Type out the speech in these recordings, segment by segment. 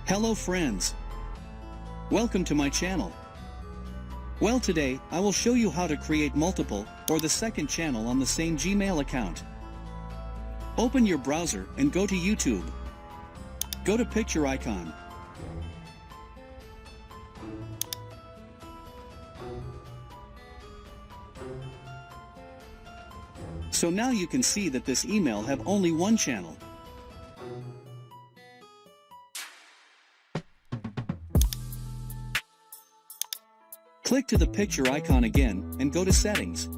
Hello friends! Welcome to my channel. Well, today, I will show you how to create multiple, or the second channel on the same Gmail account. Open your browser and go to YouTube. Go to picture icon. So now you can see that this email have only one channel. Click to the picture icon again, and go to Settings.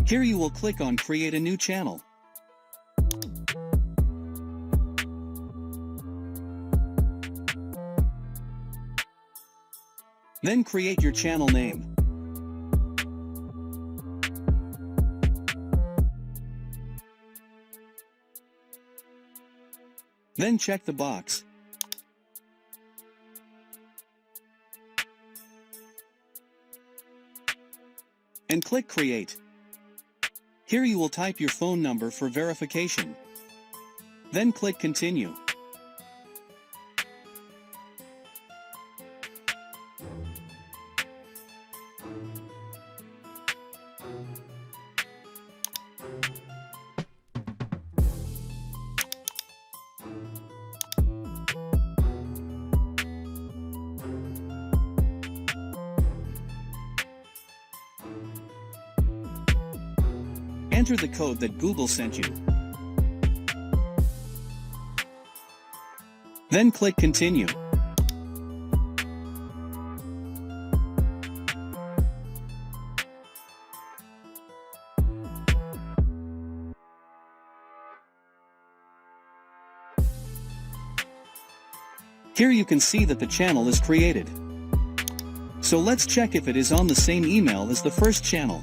Here you will click on Create a new channel. Then create your channel name. Then check the box. And click Create. Here you will type your phone number for verification. Then click Continue. Enter the code that Google sent you. Then click Continue. Here you can see that the channel is created. So let's check if it is on the same email as the first channel.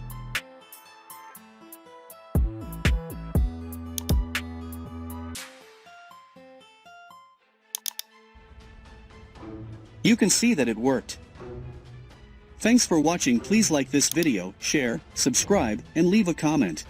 You can see that it worked. Thanks for watching. Please like this video, share, subscribe, and leave a comment.